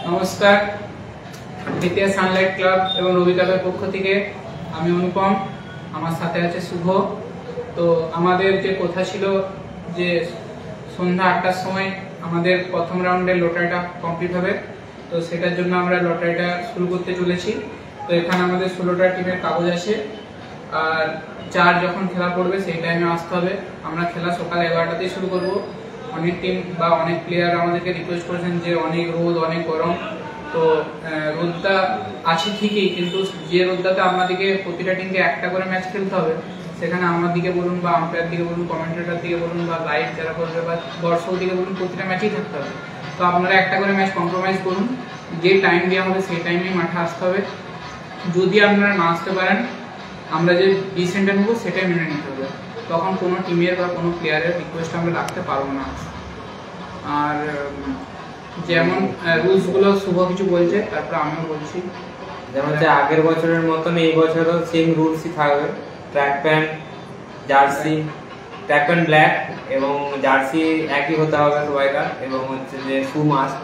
নমস্কার, দ্বিতীয় Sunlight club এবং রবি ক্লাবের পক্ষ থেকে আমি অনুপম, আমার সাথে আছে শুভ। তো আমাদের যে কথা ছিল যে সন্ধ্যা 8টার সময় আমাদের প্রথম রাউন্ডের লটারিটা কমপ্লিট হবে, তো সেটার জন্য আমরা লটারিটা শুরু করতে চলেছি। তো এখানে আমাদের 16টা টিমের কাগজ আছে, আর যার যখন খেলা পড়বে সেই টাইমে আসতে হবে। আমরা খেলা সকাল 11টাতেই শুরু করব। অনেক টিম বা অনেক প্লেয়ার আমাদেরকে রিকোয়েস্ট করেছেন যে অনেক রোদ, অনেক গরম, তো রোদটা আছে ঠিকই, কিন্তু যে রোদটাতে আমাদেরকে প্রতিটা টিমকে একটা করে ম্যাচ খেলতে হবে, সেখানে আমার দিকে বলুন বা আম্পায়ার দিকে বলুন, কমেন্টেটর দিকে বলুন বা লাইভ যারা করবে বা দর্শক দিকে বলুন, প্রতিটা ম্যাচেই থাকতে হবে। তো আপনারা একটা করে ম্যাচ কম্প্রোমাইজ করুন, যে টাইম দিয়ে আমাদের সেই টাইমেই মাঠে আসতে হবে। যদি আপনারা না আসতে পারেন, আমরা যে ডিসিশনটা নেবো সেটাই মেনে নিতে হবে। তখন কোনো টিমের বা কোনো প্লেয়ারের রিকোয়েস্ট আমরা রাখতে পারবো না। আর যেমন রুলসগুলো শুভ কিছু বলছে, তারপর আমিও বলছি। যেমন যে আগের বছরের মতন এই বছরও সেম রুলসই থাকবে। Track pant, jersey, track pant black এবং জার্সি একই হতে হবে সবাইকার, এবং হচ্ছে যে শু মাস্ক।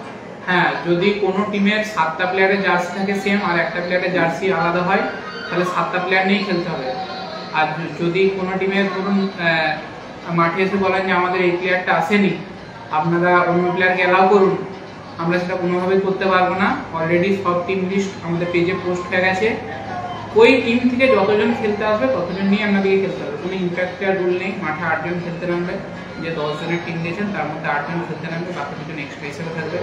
হ্যাঁ, যদি কোনো টিমের 7টা প্লেয়ারের জার্সি থাকে সেম আর একটা প্লেয়ারের জার্সি আলাদা হয়, তাহলে 7টা প্লেয়ার নিয়েই খেলতে হবে। আর যদি কোনো টিমের ধরুন মাঠে এসে বলেন যে আমাদের এই প্লেয়ারটা আসেনি, আপনারা অন্য প্লেয়ারকে অ্যালাউ করুন, আমরা সেটা কোনোভাবেই করতে পারবো না। অলরেডি সব টিম লিস্ট আমাদের পেজে পোস্ট হয়ে গেছে। ওই টিম থেকে যতজন খেলতে আসবে ততজন নিয়ে আপনাদেরকে খেলতে হবে। কোনো ইম্প্যাক্টের রুল নেই। মাঠে 8 জন খেলতে নামবে, যে 10 জনের টিম দিয়েছেন তার মধ্যে 8 জন খেলতে নামবে, বাকি 2 জন এক্সট্রা হিসেবে থাকবে।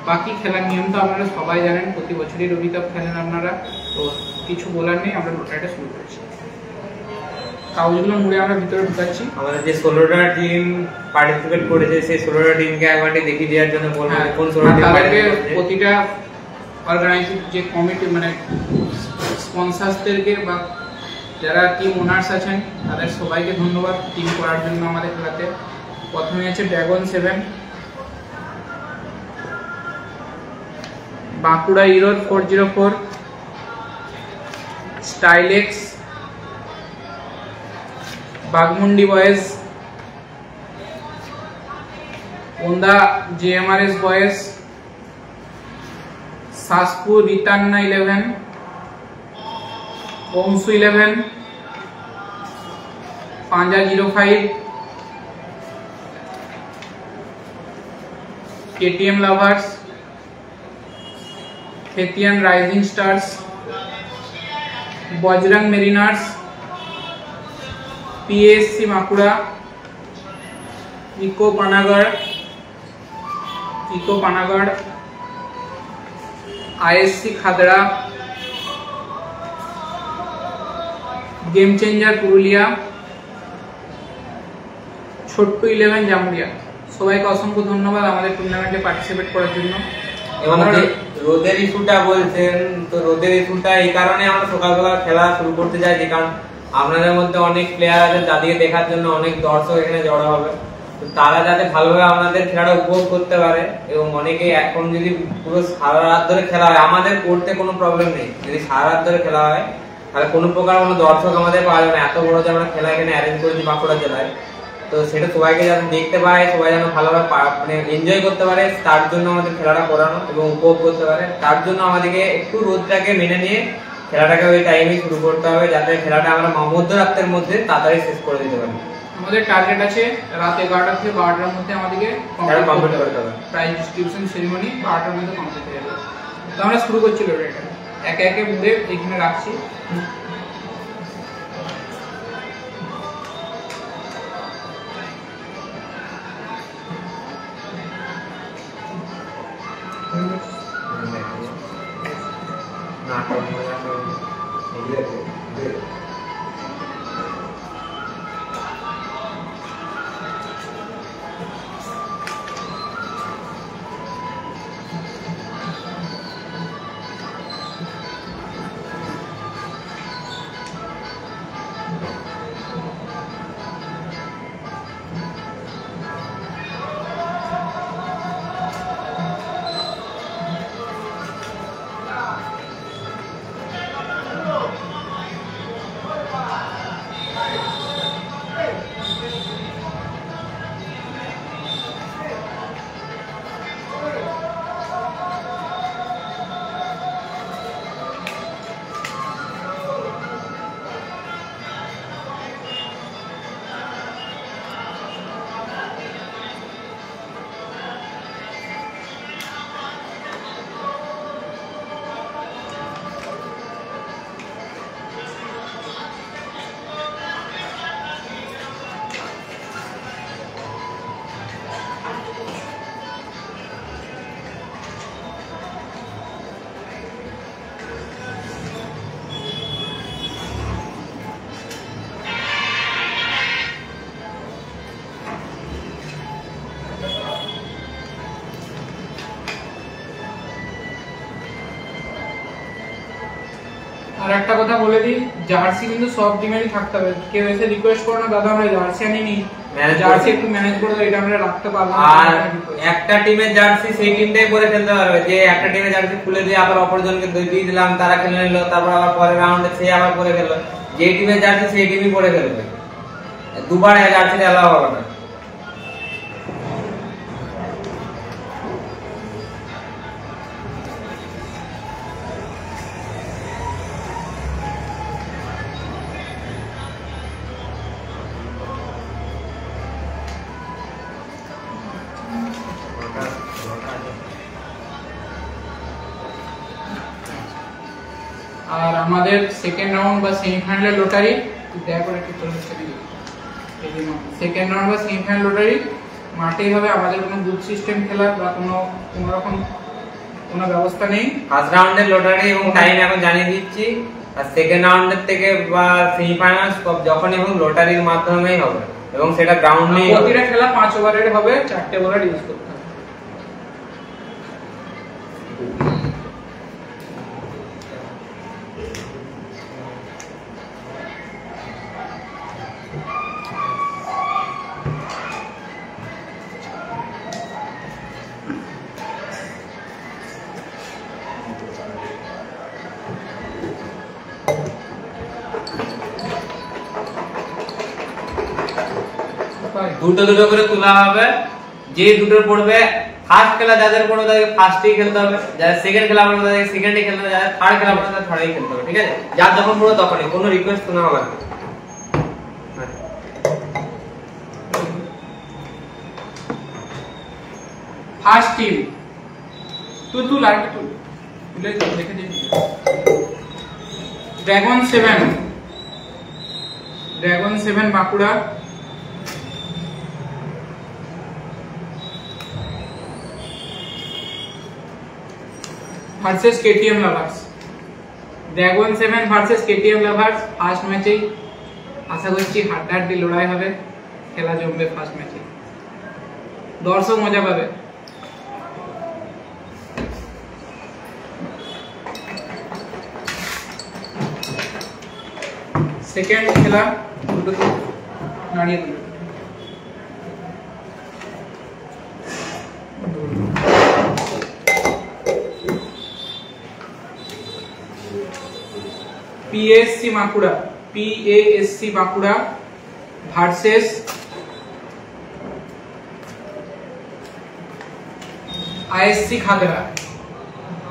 বাকি খেলার নিয়ম তো আপনারা সবাই জানেন, প্রতি বছরই রবি কাপ খেলেন আপনারা, তো কিছু বলার নেই। আমরা লটারিটা শুরু করেছি। কাগজগুলো মুড়ে আমরা ভিতরে ঢুকাচ্ছি। আমাদের যে 16টা টিম পার্টিসিপেট করেছে সেই 16টা টিমকে একবারটি দেখিয়ে দেওয়ার জন্য বলবো কোন 16টা টিম প্রতিটা অর্গানাইজিং যে কমিটি মানে স্পন্সরসদেরকে বা যারা টিম ওনার্স আছেন তাদের সবাইকে ধন্যবাদ টিম করার জন্য আমাদের খেলাতে। প্রথমে আছে dragon 7, Bankura error 404, Stylex, Bagmundi boys, Onda GMRS boys, Saspur রিতান্না 11, ওমসু 11, Panja 05, KTM lovers, Khetian rising stars, Bajrang mariners, PSC Bankura, eco Panagarh, ISC Khadra, game changer Purulia, ছোট্ট 11 জামুরিয়া। সবাইকে অসংখ্য ধন্যবাদ আমাদের টুর্নামেন্টে পার্টিসিপেট করার জন্য। এবং রোদের ইস্যুটা বলছেন, তো রোদের ইস্যুটা এই কারণে আমরা সকালবেলা খেলা শুরু করতে চাই, যে কারণ আপনাদের মধ্যে অনেক প্লেয়ার আছে যাদেরকে দেখার জন্য অনেক দর্শক এখানে জড়ো হবে, তো তারা যাতে ভালোভাবে আমাদের খেলাটা উপভোগ করতে পারে। এবং অনেকে এখন যদি পুরো সারা রাত ধরে খেলা হয়, আমাদের করতে কোনো প্রবলেম নেই। যদি সারা রাত ধরে খেলা হয় তাহলে কোনো প্রকার কোনো দর্শক আমাদের পাওয়া যাবে না। এত বড় যে আমরা খেলা এখানে অ্যারেঞ্জ করেছি বাঁকুড়া জেলায়, তো সেটা সবাইকে যাতে দেখতে পায়, সবাই যেন ভালোভাবে মানে এনজয় করতে পারে, তার জন্য আমাদের খেলাটা করানো এবং উপভোগ করতে পারে। তার জন্য আমাদেরকে একটু রোদটাকে মেনে নিয়ে খেলাটাকে ওই টাইমে শুরু করতে হবে, যাতে খেলাটা আমরা মধ্যরাতের মধ্যে তাড়াতাড়ি শেষ করে দিতে পারি। আমাদের টার্গেট আছে রাত 11টা থেকে 12টার মধ্যে আমাদেরকে কমপ্লিট করতে হবে। প্রাইজ ডিস্ট্রিবিউশন সেরিমনি 12টার মধ্যে কমপ্লিট হয়ে যাবে। তো আমরা শুরু করছি লটারিটা। একে একে মুড়ে এখানে রাখছি। আর একটা কথা বলে দিই, জার্সি কিন্তু সব টিমেরই থাকতে হবে। কেউ এসে রিকোয়েস্ট করে না দাদা আমরা জার্সি আনিনি, জার্সি একটু ম্যানেজ করে দাও, এটা আমরা রাখতে পারবো না। আর একটা টিমের জার্সি সেই টিমটাই পরে খেলতে পারবে, যে একটা টিমের জার্সি খুলে দিয়ে আবার অপরজনকে দিয়ে দিলাম, তারা খেলে নিল, তারপর আবার পরের রাউন্ডে সে আবার পরে খেললো। যে টিমের জার্সি সেই টিমই পরে খেলবে, দুবার জার্সিতে অ্যালাউ হবে না। আর আমাদের সেকেন্ড রাউন্ড বা সেমিফাইনাল লটারি, দয়া করে একটু চলে আসতে দিন। সেকেন্ড রাউন্ড বা সেমিফাইনাল লটারি মাঠেই হবে, আমাদের কোনো বুথ সিস্টেম খেলার বা কোনো রকম কোনো ব্যবস্থা নেই। ফার্স্ট রাউন্ডের লটারি এবং টাইম এখন জানিয়ে দিচ্ছি, আর সেকেন্ড রাউন্ডের থেকে বা সেমিফাইনাল যখনই হোক লটারির মাধ্যমেই হবে, এবং সেটা গ্রাউন্ডেই হবে। প্রতিটা খেলা 5 ওভারের হবে, 4টে বলার ইউজ করতে হবে। দুটো দুটো করে তোলা হবে, যে দুটো পড়বে ফার্স্ট খেলা যাদের পড়বে তাদেরকে ফার্স্টেই খেলতে হবে, যাদের সেকেন্ড খেলা পড়বে তাদেরকে সেকেন্ডে খেলতে হবে, যাদের থার্ড খেলা পড়বে তাদের থার্ডেই খেলতে হবে, ঠিক আছে? যার যখন পড়বে তখনই, কোনো রিকোয়েস্ট শোনা হবে না। ফার্স্ট টিম তুল আরেকটা তুল তুলে দেখে দিন। Dragon 7 Bankura, versus KTM lovers. Dragon 7 versus KTM lovers first ম্যাচেই আশা করছি হাড্ডাহাড্ডি লড়াই হবে, খেলা জমবে ফার্স্ট ম্যাচে, দর্শক মজা পাবে। সেকেন্ড খেলা দুটো নাড়িয়ে দিল। PSC Bankura versus ISC Khadra.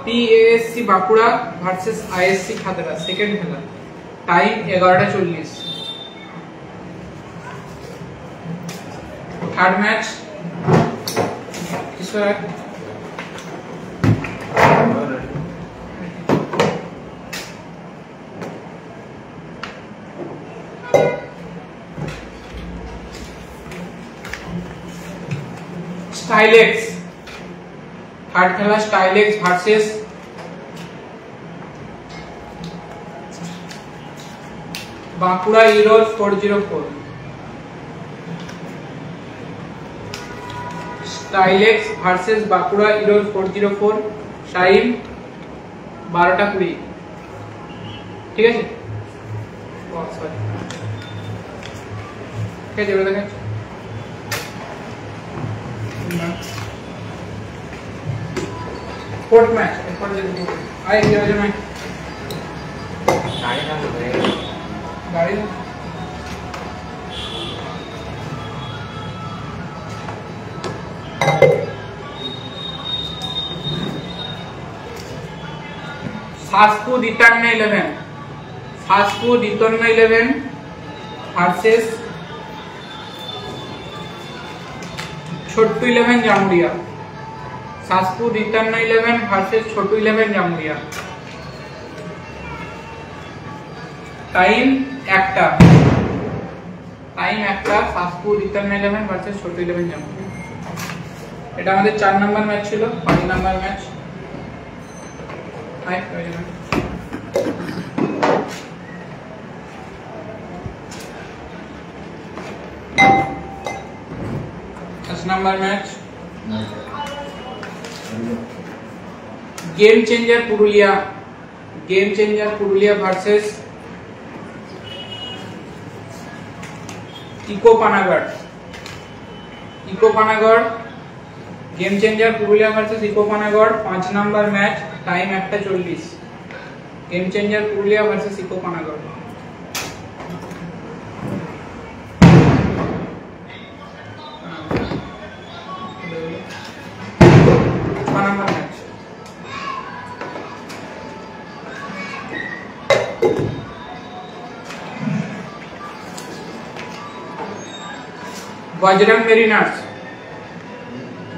PSC Bankura versus ISC Khadra, second খেলা, time 11:40। Third match Stylex. Third খেলা Stylex versus Bankura Eros 404। Stylex versus Bankura Eros 404, time 12:20। ঠিক আছে, ঠিক আছে, এবার দেখেন फोर्थ मैच आए में गाड़ी सासपुर रिटर्न 11 वर्सेस छोटू 11 जामुरिया। सासपुर रिटर्न 11 वर्सेस छोटू 11 जामुरिया, टाइम একটা, सासपुर रिटर्न 11 वर्सेस छोटू 11 जामुरिया। এটা আমাদের 4 নাম্বার ম্যাচ ছিল, 5 নাম্বার ম্যাচ। আই number match game changer Purulia game changer Purulia versus eco Panagarh. Game changer Purulia versus eco Panagarh 5 number match, time 1:40। Game changer Purulia versus eco Panagarh.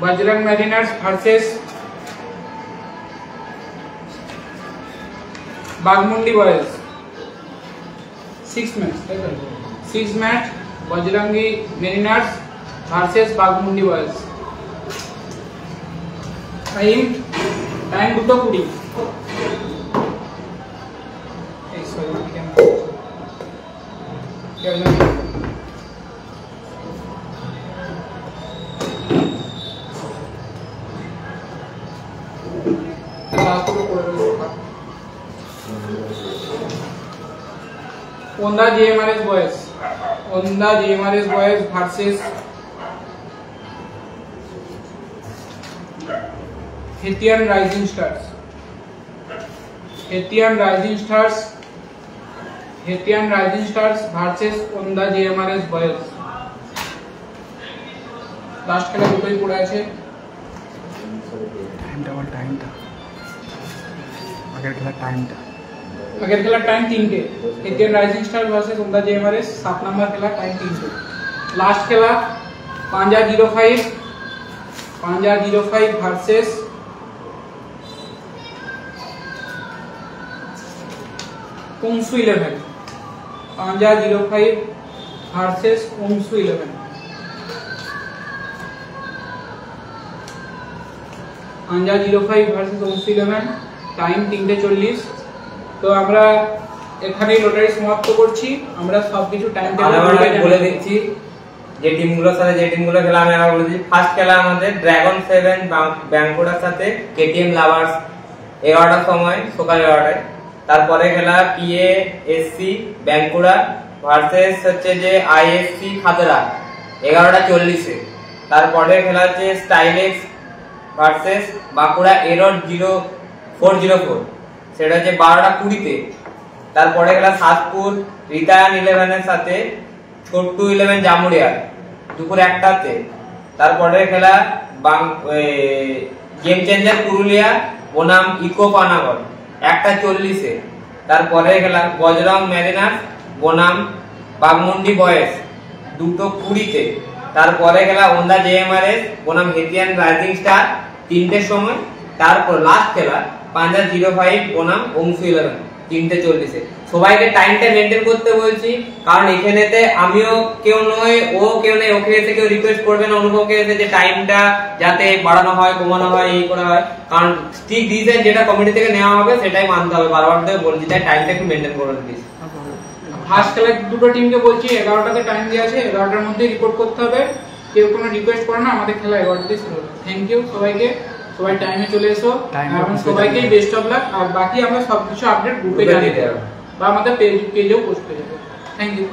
Bajrang mariners versus Bagmundi boys. 6 match Bajrangi mariners versus Bagmundi boys. Time 2:20। Onda GMRS boys versus Khetian rising stars. Khetian rising stars versus Onda GMRS boys. Last খেলা দুটোই পড়ে আছে। আগের খেলার time 3টে। Khetian rising star versus Onda JMRS 7 number খেলা, time 3টে। Last খেলা Panja 05 versus ওংসু 11। Panja 05 versus ওংসু 11। Panja 05 versus ওংসু 11, time 3:40। তো আমরা এখানেই লটারি সমাপ্ত করছি। আমরা সবকিছু টাইম টেবিল বলে দিচ্ছি যে টিমগুলোর সাথে যে টিমগুলো খেলা আমি আবার বলে দিচ্ছি। ফার্স্ট খেলা আমাদের ড্রাগন 7 ব্যাঙ্কুড়ার সাথে কেটিএম লাভার্স 11টার সময়, সকাল 11টায়। তারপরে খেলা পিএএসসি ব্যাঙ্কুড়া ভার্সেস হচ্ছে যে আইএসসি খাতড়া 11:40-এ। তারপরে খেলা হচ্ছে স্টাইলেক্স ভার্সেস বাঁকুড়া এরর 0404, সেটা হচ্ছে 12:20-তে। তারপরে খেলা সাতপুর রিতায়ান 11-এর সাথে ছোট্টু 11 জামুরিয়া দুপুর 1টাতে। তারপরে খেলা গেম চেঞ্জার পুরুলিয়া বনাম ইকো পানাগড় 1:40-এ। তারপরে খেলা বজরং ম্যারিনার্স বনাম বাগমুন্ডি বয়েজ 2:20-তে। তারপরে খেলা ওন্দা জেএমআরএস বনাম হেতিয়ান রাইজিং স্টার 3টের সময়। তারপর লাস্ট খেলা পাঞ্জা 05 বনাম ওংসু 11 3:40-এ। সবাইকে টাইমটা মেইনটেইন করতে বলছি, কারণ এখানেতে আমিও কেউ নয়, ও কেউ নেই। ওকে এসে কেউ রিকোয়েস্ট করবে না অনুভবকে এসে যে টাইমটা যাতে বাড়ানো হয়, কমানো হয়, এই করা হয়। কারণ স্ট্রিক ডিসিশন যেটা কমিটি থেকে নেওয়া হবে সেটাই মানতে হবে। বারবার ধরে বলছি তাই টাইমটা একটু মেইনটেইন করুন প্লিজ। ফার্স্ট খেলায় দুটো টিমকে বলছি 11টাতে টাইম দেওয়া আছে, 11টার মধ্যে রিপোর্ট করতে হবে। কেউ কোনো রিকোয়েস্ট করে না, আমাদের খেলা 11টাতে শুরু হবে। থ্যাংক ইউ সবাইকে, সবাই টাইমে চলে এসো এবং সবাইকে বেস্ট অফ লাক। আর বাকি আমরা সবকিছু আপডেট গ্রুপে জানিয়ে দেব বা আমাদের পেজেও পোস্ট করে দেব। Thank you.